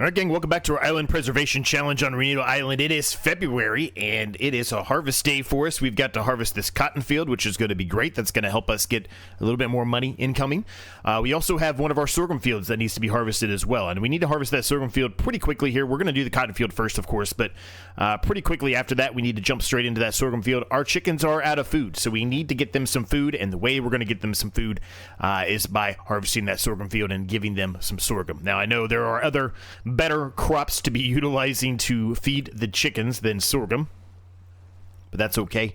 Alright gang, welcome back to our Island Preservation Challenge on Ronida Island. It is February, and it is a harvest day for us. We've got to harvest this cotton field, which is going to be great. That's going to help us get a little bit more money incoming. We also have one of our sorghum fields that needs to be harvested as well, and we need to harvest that sorghum field pretty quickly here. We're going to do the cotton field first, of course, but pretty quickly after that, we need to jump straight into that sorghum field. Our chickens are out of food, so we need to get them some food, and the way we're going to get them some food is by harvesting that sorghum field and giving them some sorghum. Now, I know there are other better crops to be utilizing to feed the chickens than sorghum, but that's okay.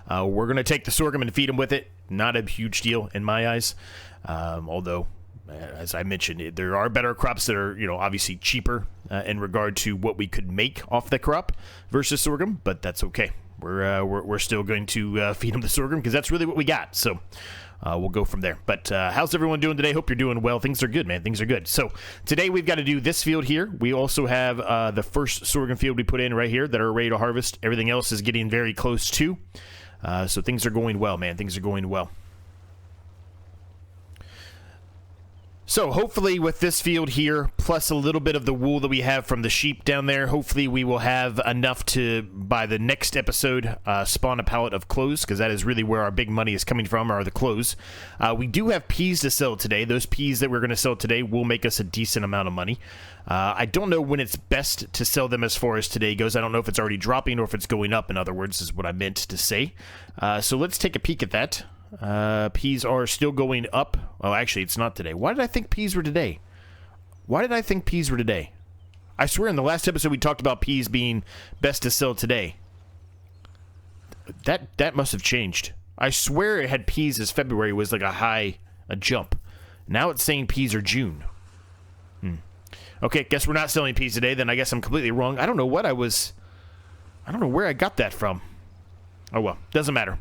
We're going to take the sorghum and feed them with it. Not a huge deal in my eyes, although, as I mentioned, there are better crops that are, obviously cheaper in regard to what we could make off the crop versus sorghum, but that's okay. We're still going to feed them the sorghum because that's really what we got. So we'll go from there. But how's everyone doing today? Hope you're doing well. Things are good, man. Things are good. So today we've got to do this field here. We also have the first sorghum field we put in right here that are ready to harvest. Everything else is getting very close too. So things are going well, man. Things are going well. So hopefully with this field here, plus a little bit of the wool that we have from the sheep down there, hopefully we will have enough to, by the next episode, spawn a pallet of clothes, because that is really where our big money is coming from, are the clothes. We do have peas to sell today. Those peas that we're going to sell today will make us a decent amount of money. I don't know when it's best to sell them as far as today goes. I don't know if it's already dropping or if it's going up, in other words, is what I meant to say. So let's take a peek at that. Peas are still going up. Oh, actually, it's not today. Why did I think peas were today? I swear in the last episode we talked about peas being best to sell today. That must have changed. I swear it had peas as February was like a jump. Now it's saying peas are June. Okay, guess we're not selling peas today. Then I guess I'm completely wrong. I don't know where I got that from. Oh well, doesn't matter.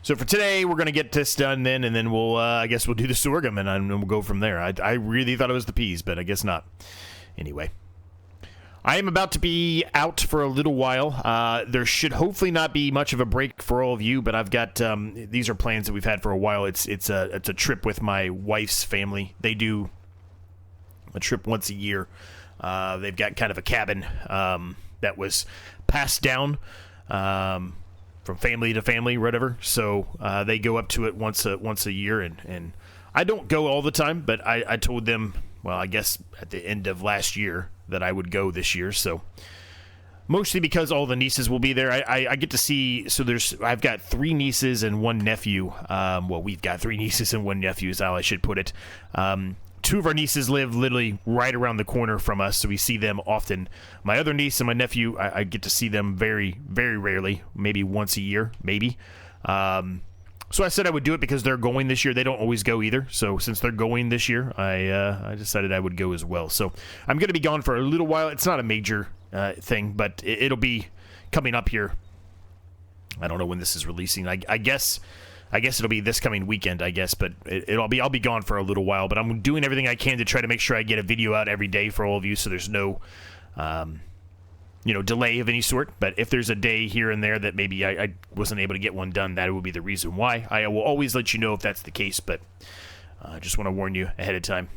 So for today, we're going to get this done then, and then we'll, I guess we'll do the sorghum, and then we'll go from there. I really thought it was the peas, but I guess not. Anyway. I am about to be out for a little while. There should hopefully not be much of a break for all of you, but I've got, these are plans that we've had for a while. It's a trip with my wife's family. They do a trip once a year. They've got kind of a cabin that was passed down from family to family, whatever. So they go up to it once a year, and I don't go all the time, but I told them, well, I guess at the end of last year that I would go this year. So mostly because all the nieces will be there. I get to see. So I've got 3 nieces and 1 nephew. Well, we've got 3 nieces and 1 nephew is how I should put it. 2 of our nieces live literally right around the corner from us, so we see them often. My other niece and my nephew, I get to see them very, very rarely, maybe once a year, maybe. So I said I would do it because they're going this year. They don't always go either, so since they're going this year, I decided I would go as well. So I'm going to be gone for a little while. It's not a major thing, but it'll be coming up here. I don't know when this is releasing. I guess it'll be this coming weekend, I guess, but I'll be gone for a little while, but I'm doing everything I can to try to make sure I get a video out every day for all of you, so there's no, delay of any sort. But if there's a day here and there that maybe I wasn't able to get one done, that will be the reason why. I will always let you know if that's the case, but I just want to warn you ahead of time.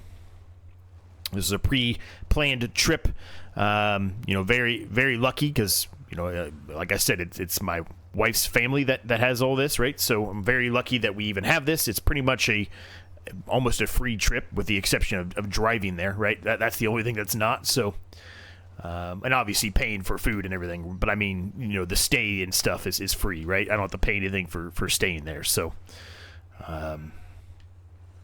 This is a pre-planned trip, very, very lucky because, like I said, it's my wife's family that has all this, right? So I'm very lucky that we even have this. It's pretty much almost a free trip with the exception of driving there, right? That's the only thing that's not. So, and obviously paying for food and everything, but I mean, the stay and stuff is free, right? I don't have to pay anything for staying there. So,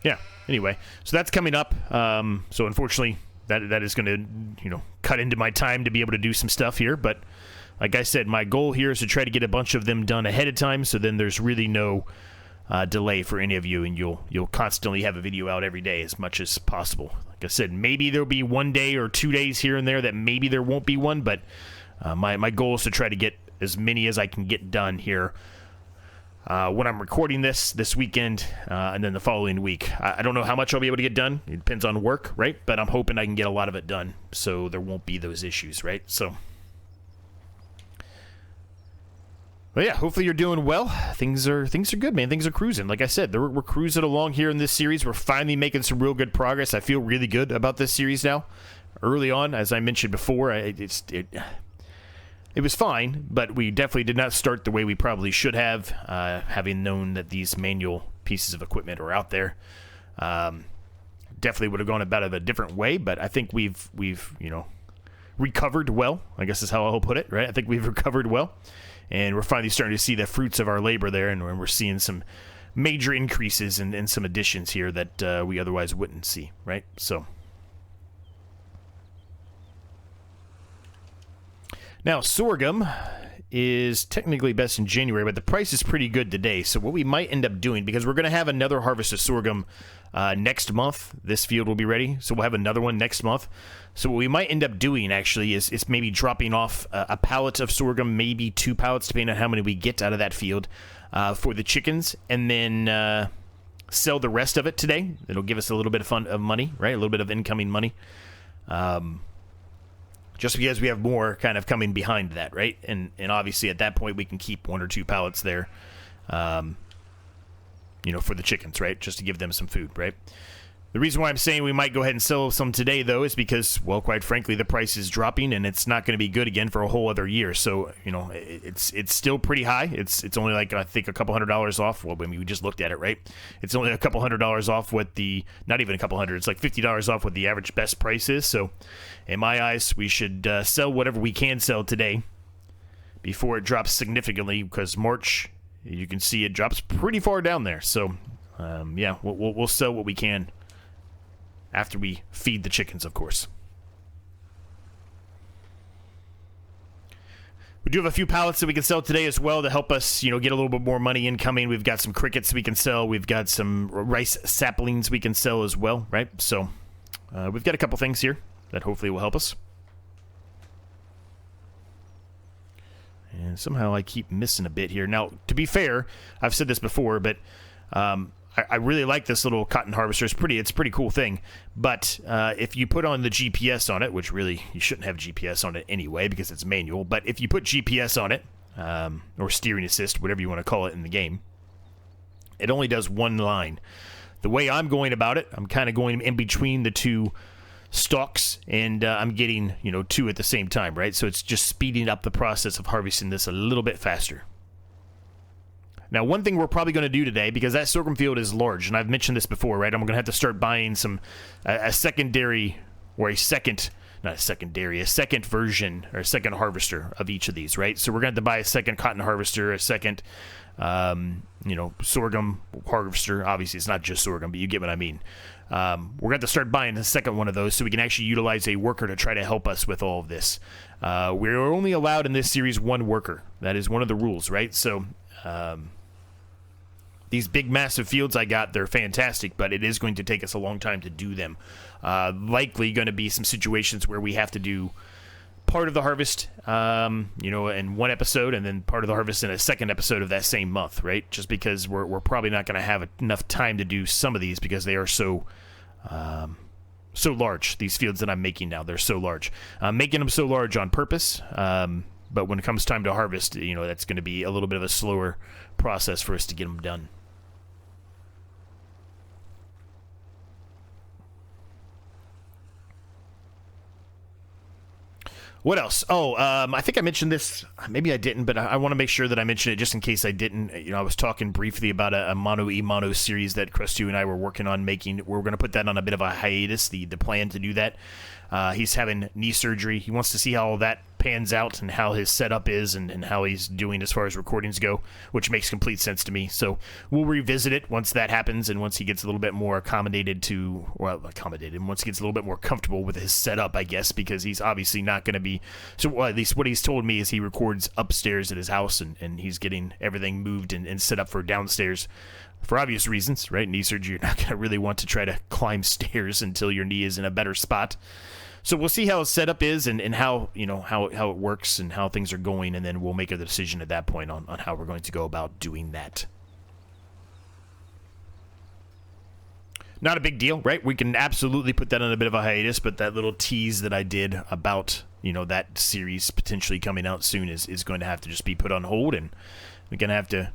yeah, anyway, so that's coming up. So unfortunately that is going to, cut into my time to be able to do some stuff here, but like I said, my goal here is to try to get a bunch of them done ahead of time, so then there's really no delay for any of you, and you'll constantly have a video out every day as much as possible. Like I said, maybe there'll be 1 day or 2 days here and there that maybe there won't be one, but my goal is to try to get as many as I can get done here when I'm recording this weekend, and then the following week. I don't know how much I'll be able to get done. It depends on work, right? But I'm hoping I can get a lot of it done, so there won't be those issues, right? So But yeah, hopefully you're doing well. Things are good, man. Things are cruising. Like I said, we're cruising along here in this series. We're finally making some real good progress. I feel really good about this series now. Early on, as I mentioned before, it was fine, but we definitely did not start the way we probably should have, having known that these manual pieces of equipment are out there. Definitely would have gone about it a different way, but I think we've recovered well, I guess is how I'll put it, right? I think we've recovered well. And we're finally starting to see the fruits of our labor there, and we're seeing some major increases and some additions here that we otherwise wouldn't see, right? So now sorghum is technically best in January, but the price is pretty good today. So what we might end up doing, because we're going to have another harvest of sorghum next month, this field will be ready, so we'll have another one next month. So what we might end up doing actually is maybe dropping off a pallet of sorghum, maybe 2 pallets, depending on how many we get out of that field, for the chickens, and then sell the rest of it today. It'll give us a little bit of money, right? A little bit of incoming money. Just because we have more kind of coming behind that, right? And obviously at that point we can keep 1 or 2 pallets there, for the chickens, right? Just to give them some food, right? The reason why I'm saying we might go ahead and sell some today, though, is because, well, quite frankly, the price is dropping and it's not going to be good again for a whole other year. So, it's still pretty high. It's only like, I think, a couple $100 off. Well, I mean, we just looked at it, right? It's only a couple $100 off what not even a couple hundred. It's like $50 off what the average best price is. So, in my eyes, we should sell whatever we can sell today before it drops significantly, because March, you can see it drops pretty far down there. So, yeah, we'll sell what we can after we feed the chickens, of course. We do have a few pallets that we can sell today as well to help us, get a little bit more money incoming. We've got some crickets we can sell. We've got some rice saplings we can sell as well, right? So we've got a couple things here that hopefully will help us. And somehow I keep missing a bit here. Now, to be fair, I've said this before, but I really like this little cotton harvester. It's a pretty cool thing. But if you put on the GPS on it, which really you shouldn't have GPS on it anyway because it's manual, but if you put GPS on it, or steering assist, whatever you want to call it in the game, it only does one line. The way I'm going about it, I'm kind of going in between the 2 stalks, and I'm getting 2 at the same time, right? So it's just speeding up the process of harvesting this a little bit faster. Now, one thing we're probably going to do today, because that sorghum field is large, and I've mentioned this before, right? I'm going to have to start buying a secondary, or a second version, or a second harvester of each of these, right? So we're going to have to buy a second cotton harvester, a second, sorghum harvester. Obviously, it's not just sorghum, but you get what I mean. We're going to have to start buying a second one of those so we can actually utilize a worker to try to help us with all of this. We're only allowed in this series 1 worker. That is one of the rules, right? So, these big, massive fields I got, they're fantastic, but it is going to take us a long time to do them. Likely going to be some situations where we have to do part of the harvest, in one episode, and then part of the harvest in a second episode of that same month, right? Just because we're probably not going to have enough time to do some of these because they are so large. These fields that I'm making now, they're so large. I'm making them so large on purpose, but when it comes time to harvest, that's going to be a little bit of a slower process for us to get them done. What else? Oh, I think I mentioned this. Maybe I didn't, but I want to make sure that I mention it just in case I didn't. I was talking briefly about a mono series that Crestu and I were working on making. We're going to put that on a bit of a hiatus, the plan to do that. He's having knee surgery. He wants to see how all that pans out and how his setup is and how he's doing as far as recordings go, which makes complete sense to me. So we'll revisit it once that happens and once he gets a little bit more once he gets a little bit more comfortable with his setup, I guess, because he's obviously not going to be. So at least what he's told me is he records upstairs at his house and he's getting everything moved and set up for downstairs. For obvious reasons, right? Knee surgery, you're not going to really want to try to climb stairs until your knee is in a better spot. So we'll see how his setup is and how how it works and how things are going, and then we'll make a decision at that point on how we're going to go about doing that. Not a big deal, right? We can absolutely put that on a bit of a hiatus, but that little tease that I did about you know, that series potentially coming out soon is going to have to just be put on hold, and we're going to have to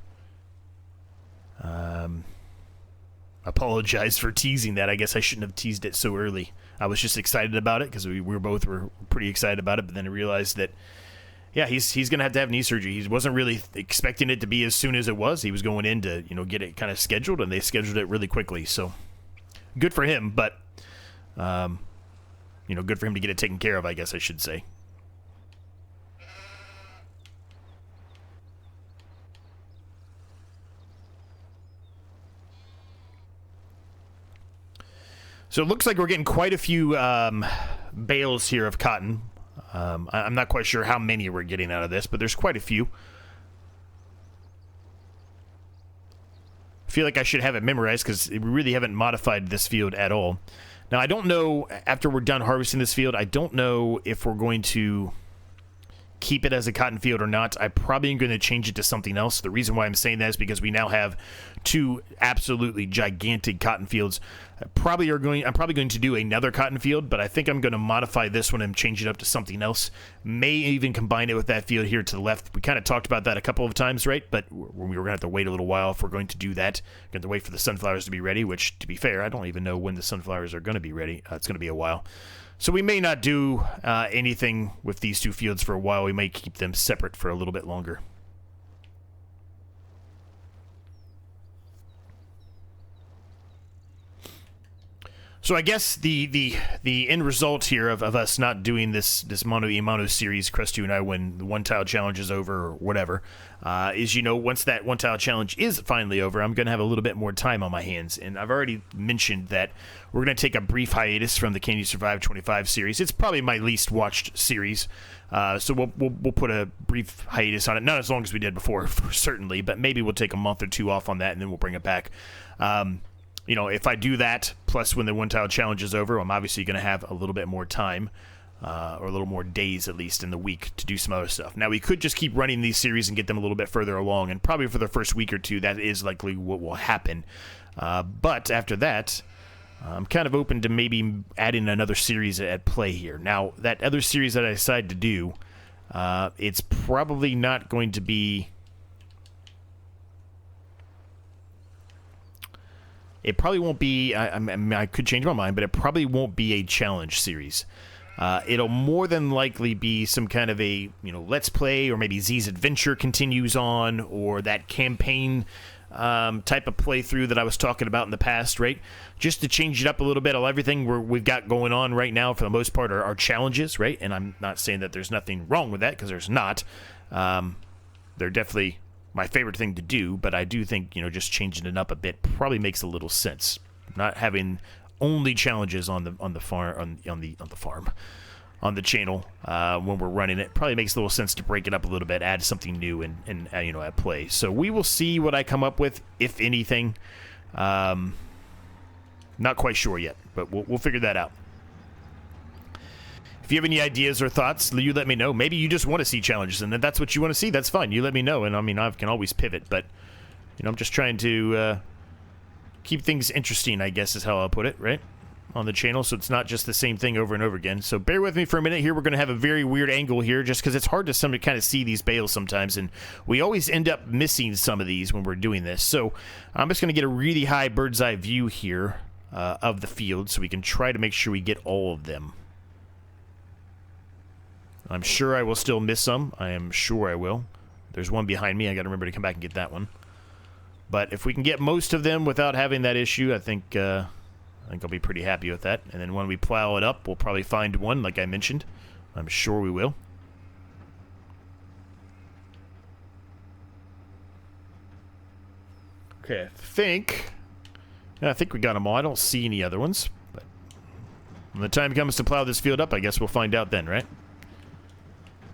apologize for teasing that. I guess I shouldn't have teased it so early. I was just excited about it because we both were pretty excited about it, but then I realized that, yeah, he's going to have knee surgery. He wasn't really expecting it to be as soon as it was. He was going in to, you know, get it kind of scheduled, and they scheduled it really quickly. So good for him, but, you know, good for him to get it taken care of, I guess I should say. So it looks like we're getting quite a few bales here of cotton. I'm not quite sure how many we're getting out of this, but there's quite a few. I feel like I should have it memorized because we really haven't modified this field at all. Now, I don't know, after we're done harvesting this field, I don't know if we're going to keep it as a cotton field or not. I probably am going to change it to something else. The reason why I'm saying that is because we now have two absolutely gigantic cotton fields. I'm probably going to do another cotton field, but I think I'm going to modify this one and change it up to something else. May even combine it with that field here to the left. We kind of talked about that a couple of times, right? But we were going to have to wait a little while if we're going to do that. We're going to wait for the sunflowers to be ready, which, to be fair, I don't even know when the sunflowers are going to be ready. It's going to be a while. So we may not do anything with these two fields for a while. We may keep them separate for a little bit longer. So I guess the end result here of us not doing this Mono e Mono series, Crest 2 and I, when the one-tile challenge is over or whatever, is, you know, once that one-tile challenge is finally over, I'm going to have a little bit more time on my hands. And I've already mentioned that we're going to take a brief hiatus from the Can You Survive 25 series. It's probably my least watched series, so we'll put a brief hiatus on it. Not as long as we did before, certainly, but maybe we'll take a month or two off on that, and then we'll bring it back. You know, if I do that, plus when the one-tile challenge is over, I'm obviously going to have a little bit more time, or a little more days at least in the week to do some other stuff. Now, we could just keep running these series and get them a little bit further along, and probably for the first week or two, that is likely what will happen. But after that, I'm kind of open to maybe adding another series at play here. Now, that other series that I decide to do, it's probably not going to be... It probably won't be, I could change my mind, but it probably won't be a challenge series. It'll more than likely be some kind of a, you know, let's play, or maybe Z's Adventure continues on, or that campaign type of playthrough that I was talking about in the past, right? Just to change it up a little bit. Everything we've got going on right now, for the most part, are challenges, right? And I'm not saying that there's nothing wrong with that, because there's not. They're definitely my favorite thing to do, but I do think, you know, just changing it up a bit probably makes a little sense. Not having only challenges on the farm, on the channel when we're running it probably makes a little sense to break it up a little bit, add something new, and you know, at play. So we will see what I come up with, if anything. Not quite sure yet, but we'll figure that out. If you have any ideas or thoughts, you let me know. Maybe you just want to see challenges, and that's what you want to see. That's fine. You let me know, and I mean, I can always pivot, but, you know, I'm just trying to keep things interesting, I guess is how I'll put it, right? On the channel, so it's not just the same thing over and over again. So bear with me for a minute here. We're going to have a very weird angle here, just because it's hard to kind of see these bales sometimes, and we always end up missing some of these when we're doing this. So I'm just going to get a really high bird's eye view here of the field, so we can try to make sure we get all of them. I'm sure I will still miss some. I am sure I will. There's one behind me. I got to remember to come back and get that one. But if we can get most of them without having that issue, I think I'll be pretty happy with that. And then when we plow it up, we'll probably find one, like I mentioned. I'm sure we will. Okay, I think we got them all. I don't see any other ones. But when the time comes to plow this field up, I guess we'll find out then, right?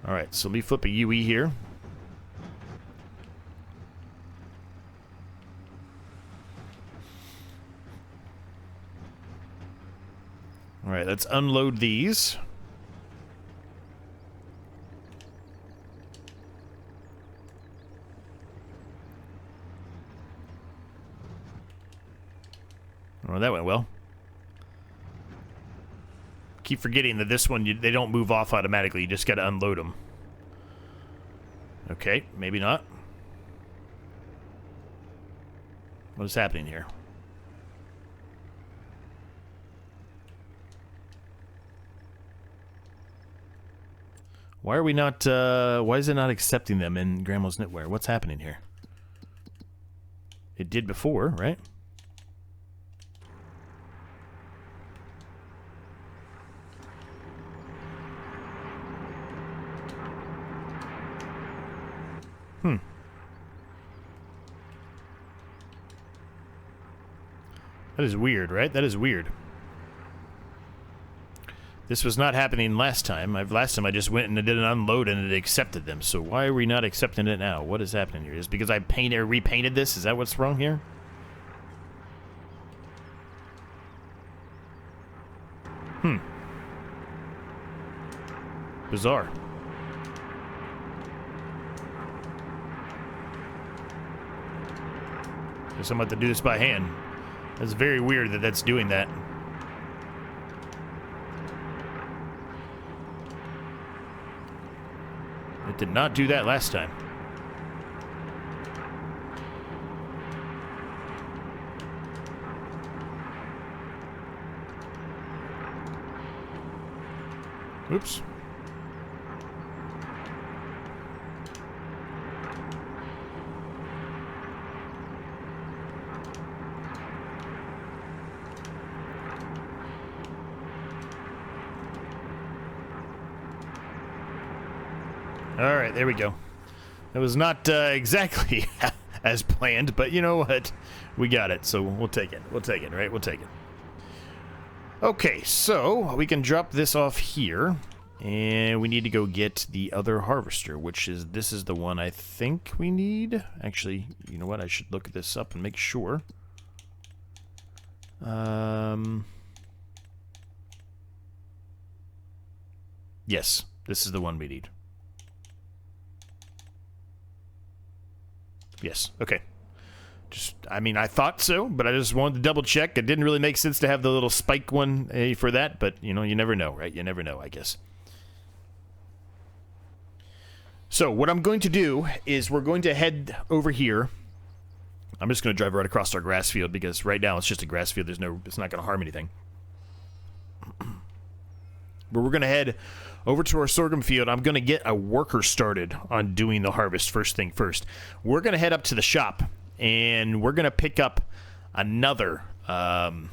Alright, so let me flip a UE here. Alright, let's unload these. Oh, that went well. keep forgetting that this one, they don't move off automatically. You just got to unload them. Okay, maybe not. What is happening here? Why are we not, why is it not accepting them in Grandma's Knitwear? What's happening here? It did before, right? That is weird, right? That is weird. This was not happening last time. Last time I just went and I did an unload and it accepted them. So why are we not accepting it now? What is happening here? Is it because I repainted this? Is that what's wrong here? Bizarre. Guess I'm about to do this by hand. That's very weird that that's doing that. It did not do that last time. Oops. All right, there we go. It was not exactly as planned, but you know what? We got it, so we'll take it. We'll take it, right? We'll take it. Okay, so we can drop this off here, and we need to go get the other harvester, which is, this is the one I think we need. Actually, you know what? I should look this up and make sure. Yes, this is the one we need. Yes, okay. Just, I mean, I thought so, but I just wanted to double check. It didn't really make sense to have the little spike one for that, but, you know, you never know, right? You never know, I guess. So, what I'm going to do is we're going to head over here. I'm just going to drive right across our grass field, because right now it's just a grass field. It's not going to harm anything. But we're going to head over to our sorghum field. I'm going to get a worker started on doing the harvest first thing first. We're going to head up to the shop, and we're going to pick up another one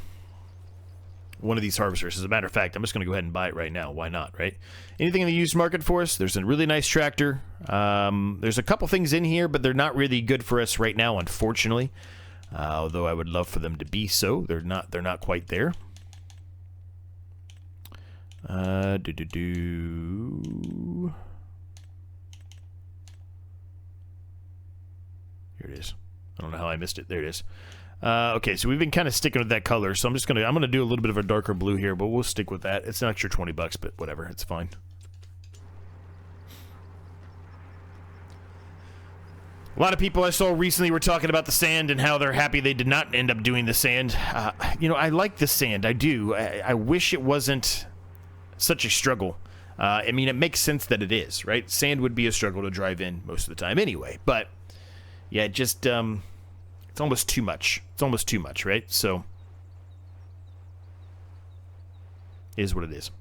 of these harvesters. As a matter of fact, I'm just going to go ahead and buy it right now. Why not, right? Anything in the used market for us? There's a really nice tractor. There's a couple things in here, but they're not really good for us right now, unfortunately. Although I would love for them to be so. They're not quite there. Here it is. I don't know how I missed it. There it is. Okay, so we've been kind of sticking with that color, so I'm gonna do a little bit of a darker blue here, but we'll stick with that. It's an extra 20 bucks, but whatever, it's fine. A lot of people I saw recently were talking about the sand and how they're happy they did not end up doing the sand. You know, I like the sand. I do. I wish it wasn't such a struggle. I mean, it makes sense that it is, right? Sand would be a struggle to drive in most of the time anyway, but yeah, it just, it's almost too much. It's almost too much, right? So, it is what it is.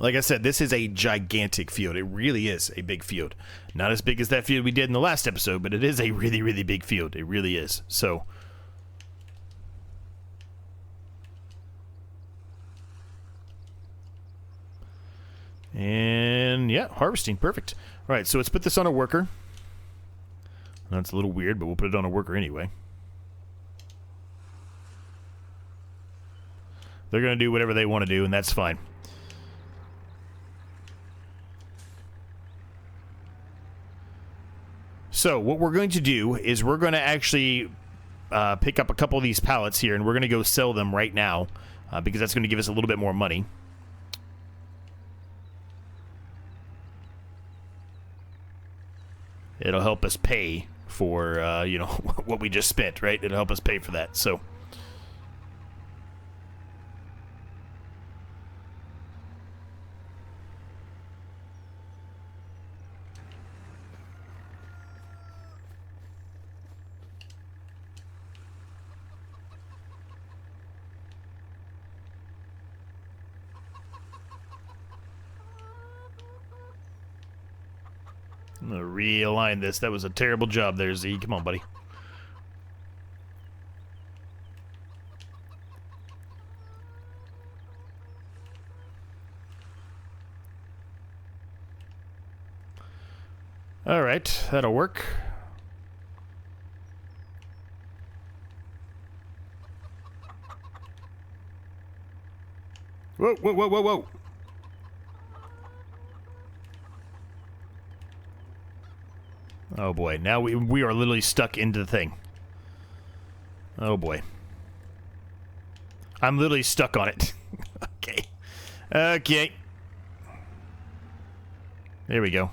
Like I said, this is a gigantic field. It really is a big field. Not as big as that field we did in the last episode, but it is a really, really big field. It really is. So, and yeah, harvesting, perfect. All right, so let's put this on a worker. That's a little weird, but we'll put it on a worker anyway. They're going to do whatever they want to do, and that's fine. So what we're going to do is we're going to actually pick up a couple of these pallets here, and we're going to go sell them right now because that's going to give us a little bit more money. It'll help us pay for, you know, what we just spent, right? It'll help us pay for that, so. I'm going to realign this. That was a terrible job there, Z. Come on, buddy. All right, that'll work. Whoa, whoa, whoa, whoa, whoa. Oh boy, now we are literally stuck into the thing. Oh boy. I'm literally stuck on it. Okay. Okay. There we go.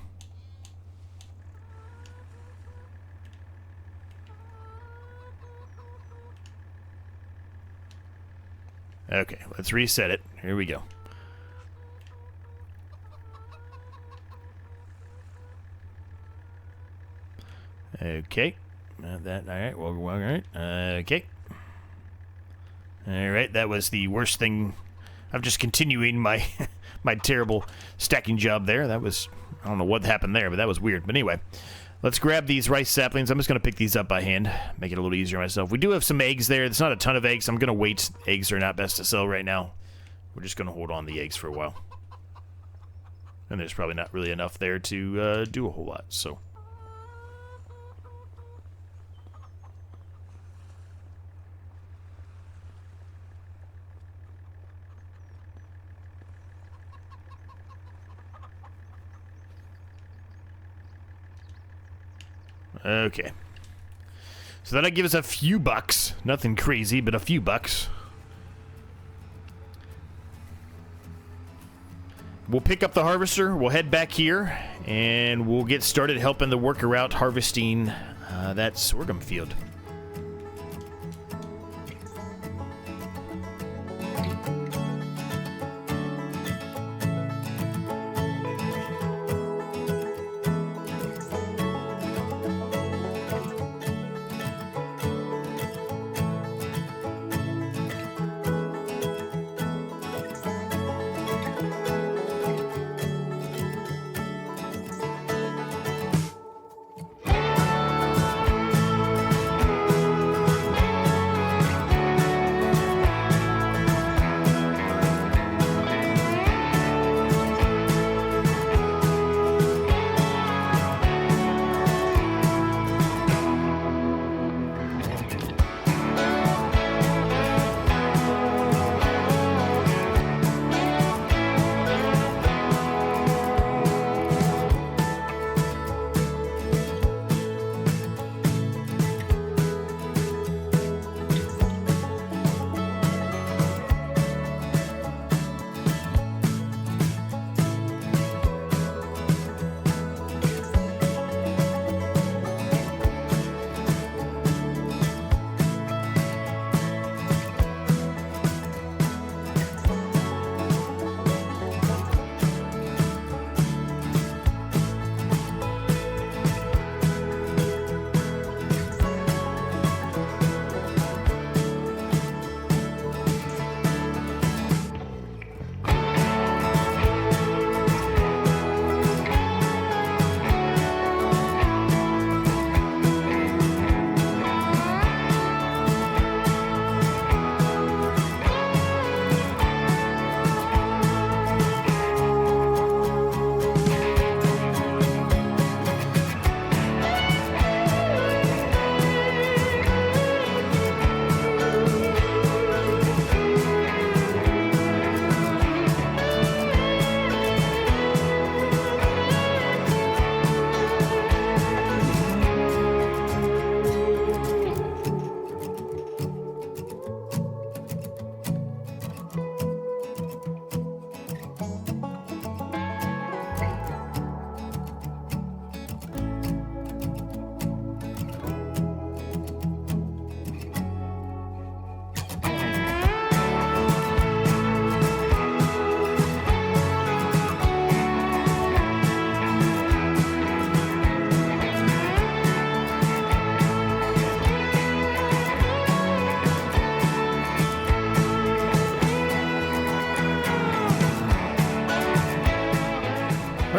Okay, let's reset it. Here we go. Okay. That, all right. Well, all right. Okay. All right. That was the worst thing. I'm just continuing my my terrible stacking job there. That was, I don't know what happened there, but that was weird. But anyway, let's grab these rice saplings. I'm just going to pick these up by hand, make it a little easier myself. We do have some eggs there. It's not a ton of eggs. I'm going to wait. Eggs are not best to sell right now. We're just going to hold on the eggs for a while. And there's probably not really enough there to do a whole lot, so. Okay. So that'll give us a few bucks. Nothing crazy, but a few bucks. We'll pick up the harvester, we'll head back here, and we'll get started helping the worker out harvesting that sorghum field.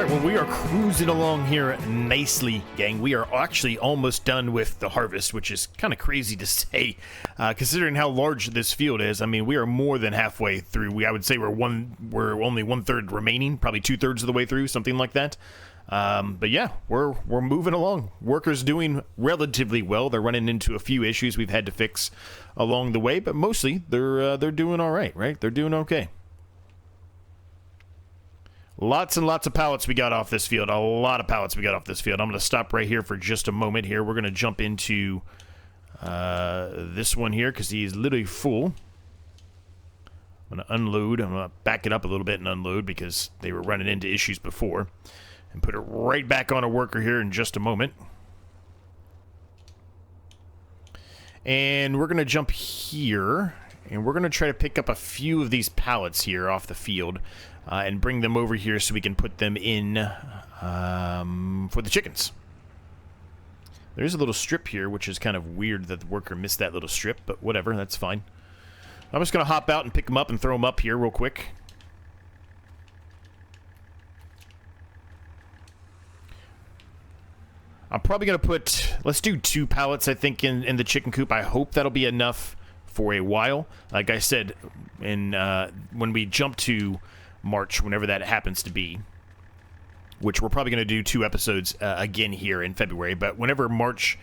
Alright, well, we are cruising along here nicely, gang. We are actually almost done with the harvest, which is kind of crazy to say, considering how large this field is. I mean, we are more than halfway through. I would say we're only 1/3 remaining, probably 2/3 of the way through, something like that. But yeah, we're moving along. Workers doing relatively well. They're running into a few issues we've had to fix along the way, but mostly they're doing all right, right? They're doing okay. Lots and lots of pallets we got off this field. A lot of pallets we got off this field. I'm going to stop right here for just a moment here. We're going to jump into this one here because he's literally full. I'm going to unload. I'm going to back it up a little bit and unload because they were running into issues before. And put it right back on a worker here in just a moment. And we're going to jump here. And we're going to try to pick up a few of these pallets here off the field. And bring them over here so we can put them in for the chickens. There's a little strip here, which is kind of weird that the worker missed that little strip, but whatever, that's fine. I'm just going to hop out and pick them up and throw them up here real quick. I'm probably going to put, let's do 2 pallets, I think, in the chicken coop. I hope that'll be enough for a while. Like I said, when we jump to March, whenever that happens to be, which we're probably going to do 2 episodes again here in February, but whenever March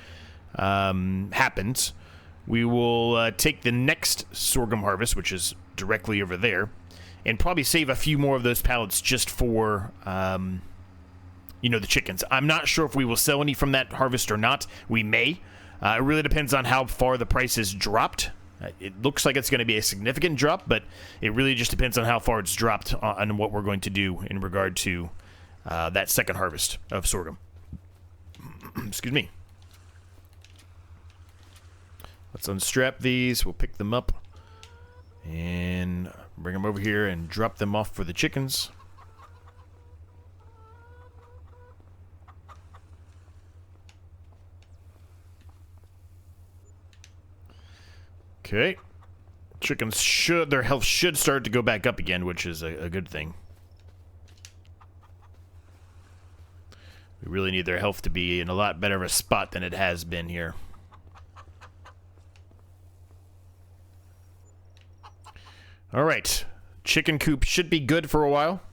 happens, we will take the next sorghum harvest, which is directly over there, and probably save a few more of those pallets just for, you know, the chickens. I'm not sure if we will sell any from that harvest or not. We may. It really depends on how far the price has dropped. It looks like it's going to be a significant drop, but it really just depends on how far it's dropped on what we're going to do in regard to that second harvest of sorghum. Excuse me. Let's unstrap these. We'll pick them up and bring them over here and drop them off for the chickens. Okay, chickens their health should start to go back up again, which is a good thing. We really need their health to be in a lot better of a spot than it has been here. All right, chicken coop should be good for a while.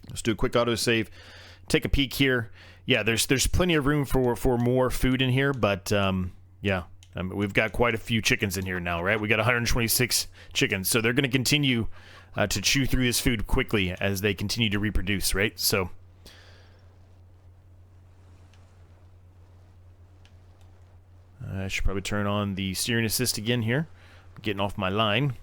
Let's do a quick autosave. Take a peek here. Yeah, there's plenty of room for more food in here, but yeah. We've got quite a few chickens in here now, right? We got 126 chickens, so they're going to continue to chew through this food quickly as they continue to reproduce, right? So I should probably turn on the steering assist again here. I'm getting off my line.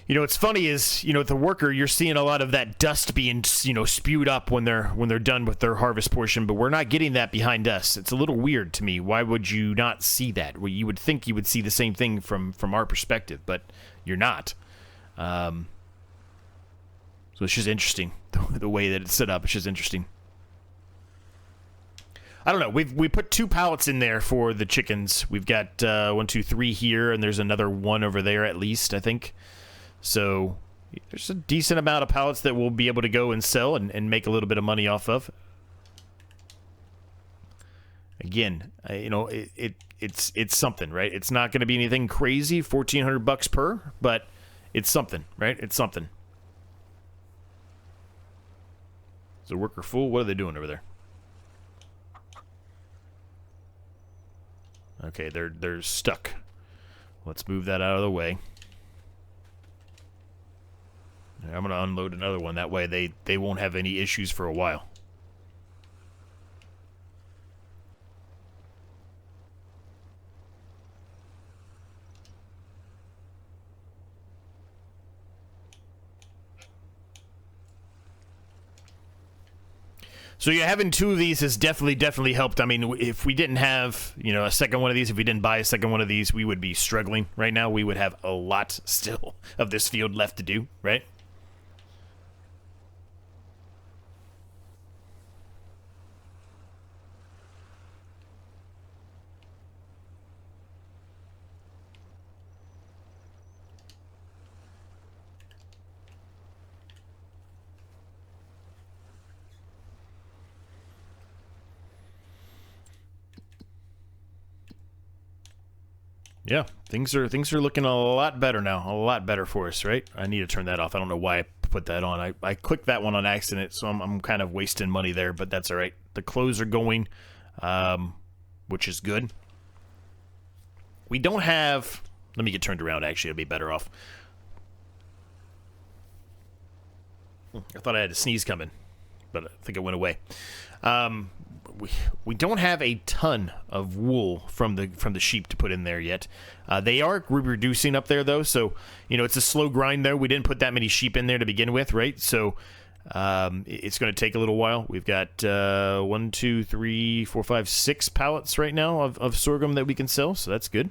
You know, what's funny is, you know, with the worker, you're seeing a lot of that dust being, you know, spewed up when they're done with their harvest portion, but we're not getting that behind us. It's a little weird to me. Why would you not see that? Well, you would think you would see the same thing from our perspective, but you're not. So it's just interesting, the way that it's set up. It's just interesting. I don't know. We put 2 pallets in there for the chickens. We've got 1, 2, 3 here, and there's another 1 over there at least, I think. So there's a decent amount of pallets that we'll be able to go and sell and make a little bit of money off of. Again, you know, it's something, right? It's not going to be anything crazy, $1,400 per, but it's something, right? It's something. Is the worker full? What are they doing over there? Okay, they're stuck. Let's move that out of the way. I'm going to unload another one. That way they won't have any issues for a while. So yeah, having 2 of these has definitely helped. I mean, if we didn't have, you know, a second one of these, if we didn't buy a second one of these, we would be struggling right now. We would have a lot still of this field left to do, right? Yeah, things are looking a lot better now. A lot better for us, right? I need to turn that off. I don't know why I put that on. I clicked that one on accident, so I'm kind of wasting money there, but that's all right. The clothes are going, which is good. We don't have... Let me get turned around, actually. It'll be better off. I thought I had a sneeze coming, but I think it went away. We don't have a ton of wool from the sheep to put in there yet. They are reducing up there, though, so, you know, it's a slow grind, though. We didn't put that many sheep in there to begin with, right? So it's going to take a little while. We've got 1, 2, 3, 4, 5, 6 pallets right now of sorghum that we can sell, so that's good.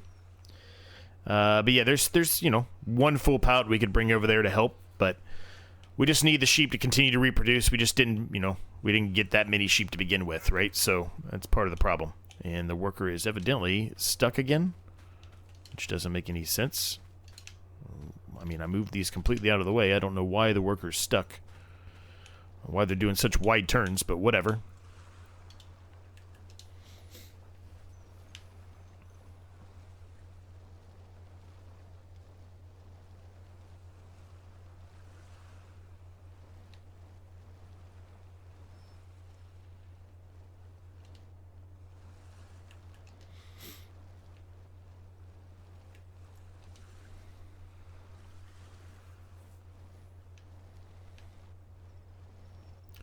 But yeah, there's you know, 1 full pallet we could bring over there to help, but we just need the sheep to continue to reproduce. We just didn't, you know, we didn't get that many sheep to begin with, right? So that's part of the problem. And the worker is evidently stuck again, which doesn't make any sense. I mean, I moved these completely out of the way. I don't know why the worker's stuck, or why they're doing such wide turns, but whatever.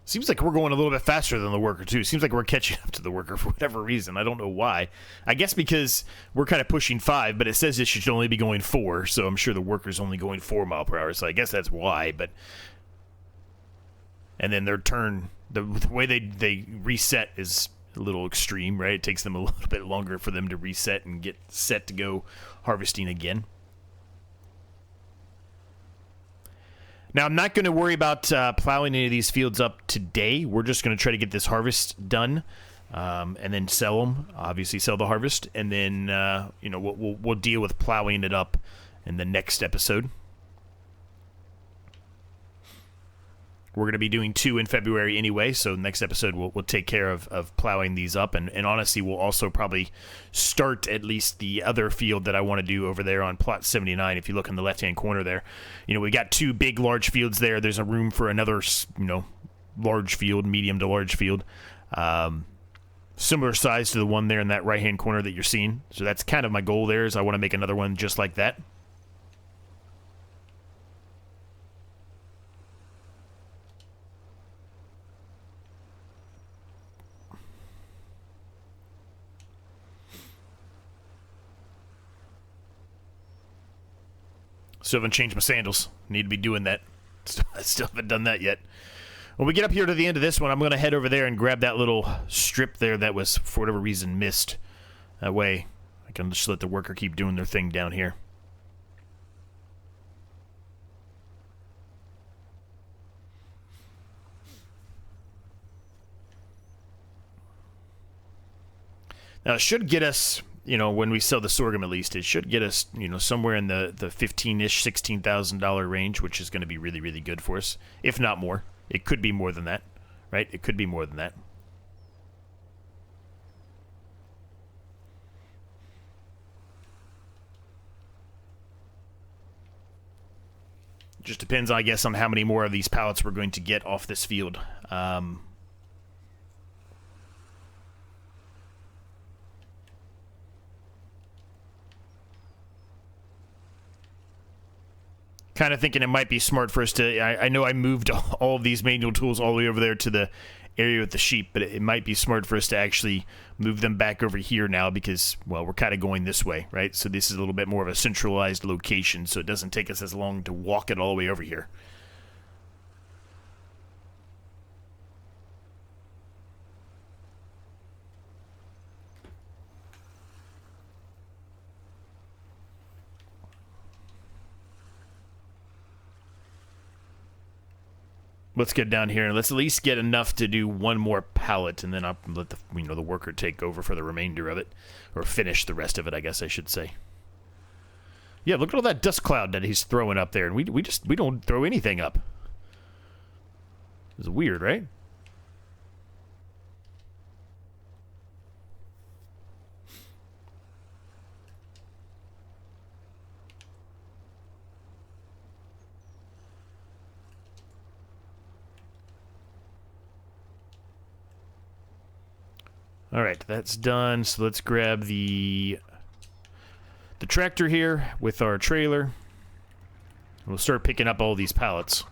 Seems like we're going a little bit faster than the worker, too. Seems like we're catching up to the worker for whatever reason. I don't know why. I guess because we're kind of pushing 5, but it says it should only be going 4, so I'm sure the worker's only going 4 miles per hour, so I guess that's why, but... And then their turn, the way they reset is a little extreme, right? It takes them a little bit longer for them to reset and get set to go harvesting again. Now, I'm not going to worry about plowing any of these fields up today. We're just going to try to get this harvest done, and then sell them. Obviously, sell the harvest, and then you know, we'll deal with plowing it up in the next episode. We're going to be doing 2 in February anyway, so next episode we'll take care of plowing these up. And honestly, we'll also probably start at least the other field that I want to do over there on plot 79. If you look in the left-hand corner there, you know, we got 2 big, large fields there. There's a room for another, you know, large field, medium to large field. Similar size to the one there in that right-hand corner that you're seeing. So that's kind of my goal there, is I want to make another one just like that. Still haven't changed my sandals. Need to be doing that. I still haven't done that yet. When we get up here to the end of this one, I'm going to head over there and grab that little strip there that was, for whatever reason, missed. That way, I can just let the worker keep doing their thing down here. Now, it should get us... You know, when we sell the sorghum, at least, it should get us, you know, somewhere in the 15-ish, $16,000 range, which is going to be really, really good for us, if not more. It could be more than that, right? It could be more than that. Just depends, I guess, on how many more of these pallets we're going to get off this field. Kind of thinking it might be smart for us to... I know I moved all of these manual tools all the way over there to the area with the sheep, but it might be smart for us to actually move them back over here now because, well, we're kind of going this way, right? So this is a little bit more of a centralized location, so it doesn't take us as long to walk it all the way over here. Let's get down here and let's at least get enough to do 1 more pallet, and then I'll let the, you know, the worker take over for the remainder of it, or finish the rest of it, I guess I should say. Yeah, look at all that dust cloud that he's throwing up there, and we don't throw anything up. It's weird, right? All right, that's done. So let's grab the tractor here with our trailer. We'll start picking up all these pallets.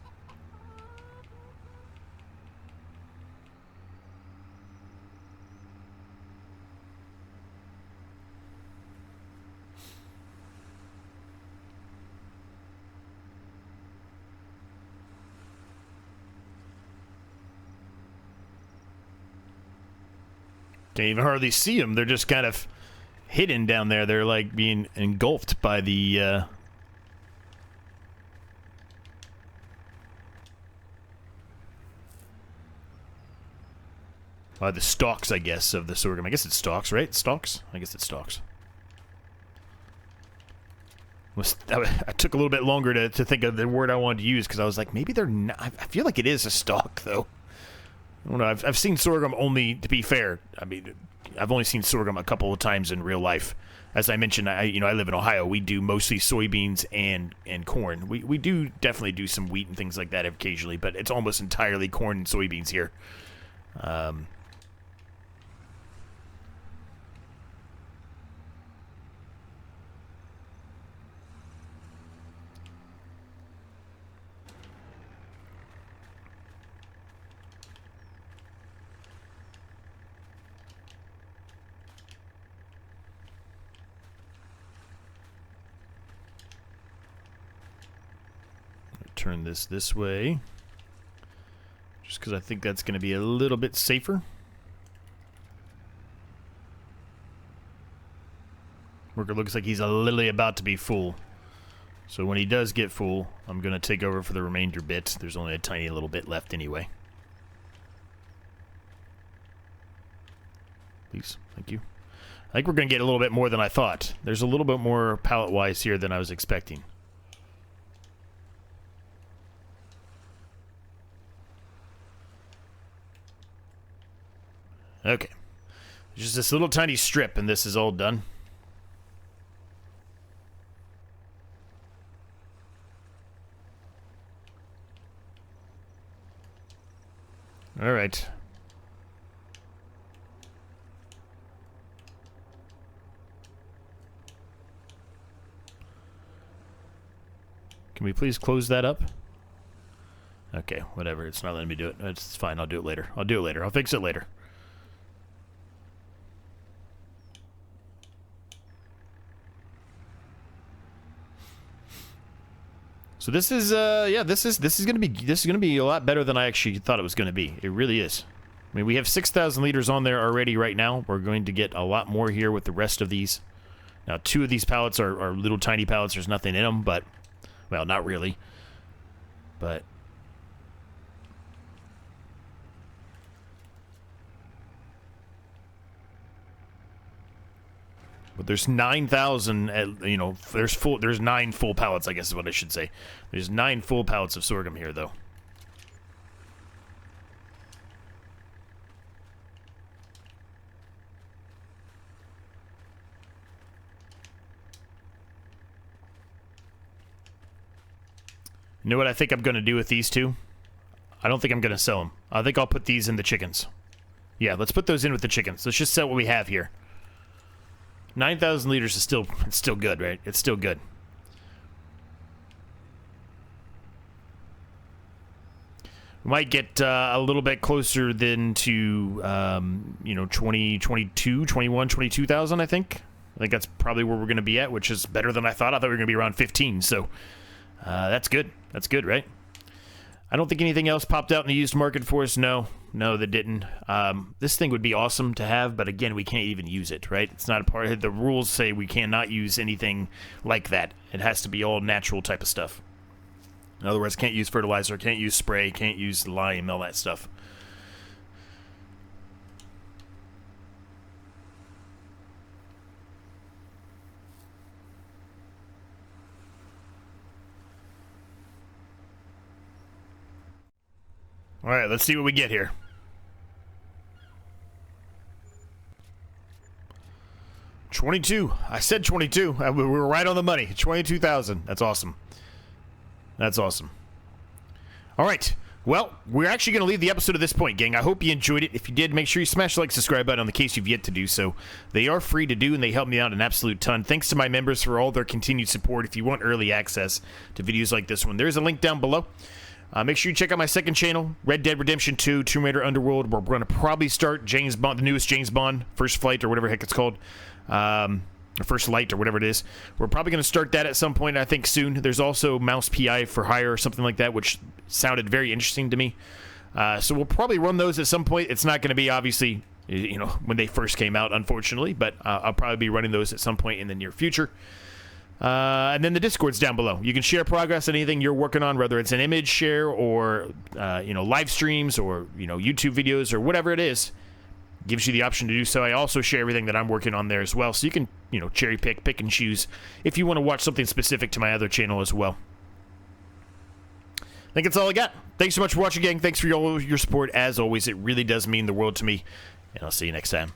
Can't even hardly see them. They're just kind of hidden down there. They're like being engulfed by the stalks, I guess, of the sorghum. I guess it's stalks, right? Stalks? I guess it's stalks. I took a little bit longer to think of the word I wanted to use because I was like, maybe they're not. I feel like it is a stalk, though. I don't know. I've seen sorghum only, to be fair. I mean, I've only seen sorghum a couple of times in real life. As I mentioned, I live in Ohio. We do mostly soybeans and corn. We do definitely do some wheat and things like that occasionally, but it's almost entirely corn and soybeans here. Turn this way, just because I think that's going to be a little bit safer. Worker looks like he's literally about to be full. So when he does get full, I'm going to take over for the remainder bit. There's only a tiny little bit left anyway. Please, thank you. I think we're going to get a little bit more than I thought. There's a little bit more pallet-wise here than I was expecting. Okay. Just this little tiny strip, and this is all done. All right. Can we please close that up? Okay, whatever. It's not letting me do it. It's fine. I'll do it later. I'll fix it later. So this is this is gonna be a lot better than I actually thought it was gonna be. It really is. I mean, we have 6,000 liters on there already right now. We're going to get a lot more here with the rest of these. Now, 2 of these pallets are little tiny pallets. There's nothing in them, but, well, not really. But there's 9,000, there's 9 full pallets, I guess is what I should say. There's 9 full pallets of sorghum here, though. You know what I think I'm going to do with these 2? I don't think I'm going to sell them. I think I'll put these in the chickens. Yeah, let's put those in with the chickens. Let's just sell what we have here. 9,000 liters is still good, right? It's still good. We might get a little bit closer than to 22,000, I think. I think that's probably where we're going to be at, which is better than I thought. I thought we were going to be around 15, so that's good. That's good, right? I don't think anything else popped out in the used market for us. No, that didn't. This thing would be awesome to have, but again, we can't even use it, right? It's not a part of the rules. Say we cannot use anything like that. It has to be all natural type of stuff. In other words, can't use fertilizer, can't use spray, can't use lime, all that stuff. All right, let's see what we get here. $22. I said 22. We were right on the money. 22,000. That's awesome. That's awesome. All right. Well, we're actually going to leave the episode at this point, gang. I hope you enjoyed it. If you did, make sure you smash the like, subscribe button on the case you've yet to do so. They are free to do, and they help me out an absolute ton. Thanks to my members for all their continued support. If you want early access to videos like this one, there's a link down below. Make sure you check out my second channel, Red Dead Redemption 2, Tomb Raider Underworld, where we're going to probably start James Bond, the newest James Bond, First Flight, or whatever the heck it's called. First Light, or whatever it is. We're probably going to start that at some point, I think, soon. There's also Mouse PI for hire or something like that, which sounded very interesting to me. So we'll probably run those at some point. It's not going to be, obviously, you know, when they first came out, unfortunately, but I'll probably be running those at some point in the near future. And then the Discord's down below. You can share progress on anything you're working on, whether it's an image share or, you know, live streams or, you know, YouTube videos or whatever it is. Gives you the option to do so. I also share everything that I'm working on there as well, so you can, you know, cherry pick and choose if you want to watch something specific to my other channel as well. I think that's all I got. Thanks so much for watching, gang. Thanks for all your support. As always, it really does mean the world to me, and I'll see you next time.